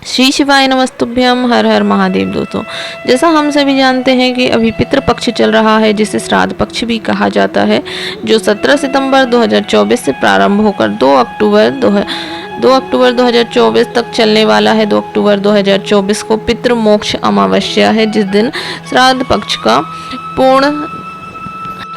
श्री शिवाय नमस्तुभ्यम, हर हर महादेव। दोस्तों, जैसा हम सभी जानते हैं कि अभी पितृपक्ष चल रहा है, जिसे श्राद्ध पक्ष भी कहा जाता है, जो 17 सितंबर 2024 से प्रारंभ होकर 2 अक्टूबर 2024 तक चलने वाला है। 2 अक्टूबर 2024 को पितृमोक्ष अमावस्या है, जिस दिन श्राद्ध पक्ष का पूर्ण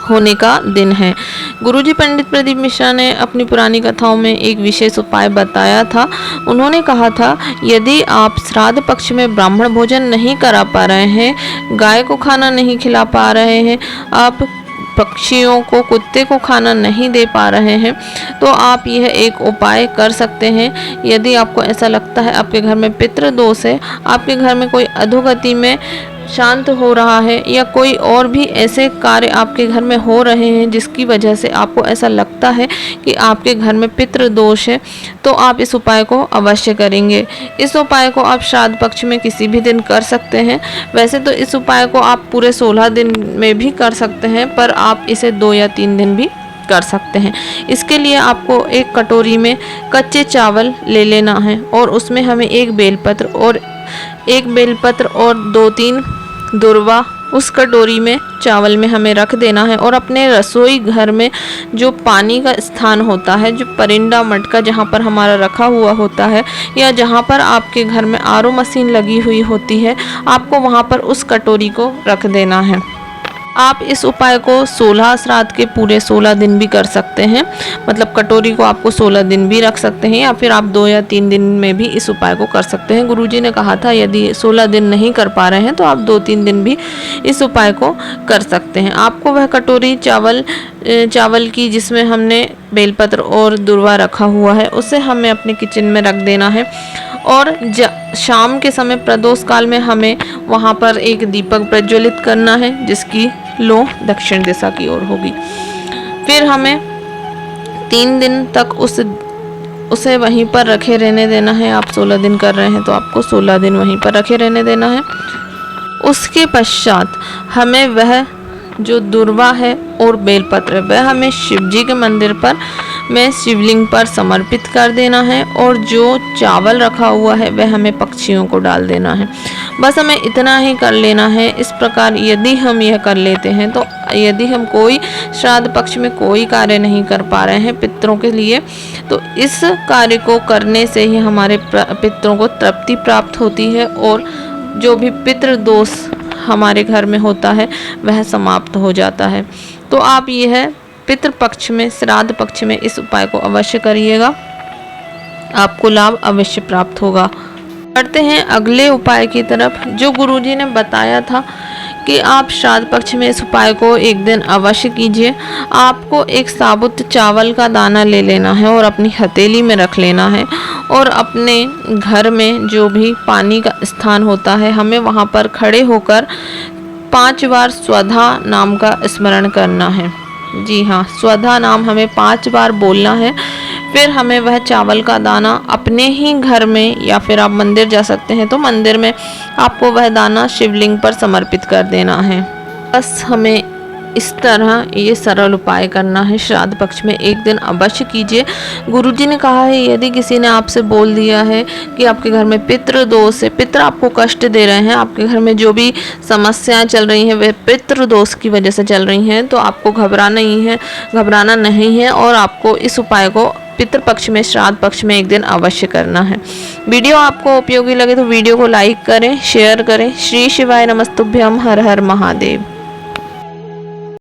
होने का दिन है। गुरुजी पंडित प्रदीप मिश्रा ने अपनी पुरानी कथाओं में एक विशेष उपाय बताया था। उन्होंने कहा था, यदि आप श्राद्ध पक्ष में ब्राह्मण भोजन नहीं करा पा रहे हैं, गाय को खाना नहीं खिला पा रहे हैं, आप पक्षियों को, कुत्ते को खाना नहीं दे पा रहे हैं, तो आप यह एक उपाय कर सकते हैं। यदि आपको ऐसा लगता है आपके घर में पितृ दोष है, आपके घर में कोई अधोगति में शांत हो रहा है, या कोई और भी ऐसे कार्य आपके घर में हो रहे हैं जिसकी वजह से आपको ऐसा लगता है कि आपके घर में पितृ दोष है, तो आप इस उपाय को अवश्य करेंगे। इस उपाय को आप श्राद्ध पक्ष में किसी भी दिन कर सकते हैं। वैसे तो इस उपाय को आप पूरे 16 दिन में भी कर सकते हैं, पर आप इसे 2 या 3 दिन भी कर सकते हैं। इसके लिए आपको एक कटोरी में कच्चे चावल ले लेना है, और उसमें हमें एक बेलपत्र और 2-3 दुर्वा उस कटोरी में चावल में हमें रख देना है। और अपने रसोई घर में जो पानी का स्थान होता है, जो परिंदा मटका जहाँ पर हमारा रखा हुआ होता है, या जहाँ पर आपके घर में आरओ मशीन लगी हुई होती है, आपको वहाँ पर उस कटोरी को रख देना है। आप इस उपाय को 16 श्राद्ध के पूरे 16 दिन भी कर सकते हैं। मतलब कटोरी को आपको 16 दिन भी रख सकते हैं, या फिर आप 2 या 3 दिन में भी इस उपाय को कर सकते हैं। गुरुजी ने कहा था, यदि 16 दिन नहीं कर पा रहे हैं तो आप 2-3 दिन भी इस उपाय को कर सकते हैं। आपको वह कटोरी चावल की जिसमें हमने बेलपत्र और दुर्वा रखा हुआ है, उसे हमें अपने किचन में रख देना है। और शाम के समय प्रदोष काल में हमें वहाँ पर एक दीपक प्रज्वलित करना है, जिसकी लो दक्षिण दिशा की ओर होगी। फिर हमें 3 दिन तक उसे वहीं पर रखे रहने देना है। आप 16 दिन कर रहे हैं तो आपको 16 दिन वहीं पर रखे रहने देना है। उसके पश्चात हमें वह जो दुर्वा है और बेलपत्र, वह हमें शिवजी के मंदिर पर में शिवलिंग पर समर्पित कर देना है, और जो चावल रखा हुआ है वह हमें पक्षियों को डाल देना है। बस हमें इतना ही कर लेना है। इस प्रकार यदि हम यह कर लेते हैं, तो यदि हम कोई श्राद्ध पक्ष में कोई कार्य नहीं कर पा रहे हैं पितरों के लिए, तो इस कार्य को करने से ही हमारे पितरों को तृप्ति प्राप्त होती है, और जो भी पितृ दोष हमारे घर में होता है वह समाप्त हो जाता है। तो आप यह पितृपक्ष में, श्राद्ध पक्ष में इस उपाय को अवश्य करिएगा, आपको लाभ अवश्य प्राप्त होगा। बढ़ते हैं अगले उपाय की तरफ, जो गुरुजी ने बताया था कि आप श्राद्ध पक्ष में इस उपाय को एक दिन अवश्य कीजिए। आपको एक साबुत चावल का दाना ले लेना है और अपनी हथेली में रख लेना है, और अपने घर में जो भी पानी का स्थान होता है, हमें वहाँ पर खड़े होकर 5 बार स्वधा नाम का स्मरण करना है। जी हाँ, स्वधा नाम हमें 5 बार बोलना है। फिर हमें वह चावल का दाना अपने ही घर में, या फिर आप मंदिर जा सकते हैं तो मंदिर में आपको वह दाना शिवलिंग पर समर्पित कर देना है। बस हमें इस तरह ये सरल उपाय करना है। श्राद्ध पक्ष में एक दिन अवश्य कीजिए। गुरुजी ने कहा है, यदि किसी ने आपसे बोल दिया है कि आपके घर में पितृ दोष है, पितृ आपको कष्ट दे रहे हैं, आपके घर में जो भी समस्याएं चल रही हैं वह पितृ दोष की वजह से चल रही हैं, तो आपको घबराना नहीं है, और आपको इस उपाय को पितृपक्ष में, श्राद्ध पक्ष में एक दिन अवश्य करना है। वीडियो आपको उपयोगी लगे तो वीडियो को लाइक करें, शेयर करें। श्री शिवाय नमस्तुभ्यम, हर हर महादेव।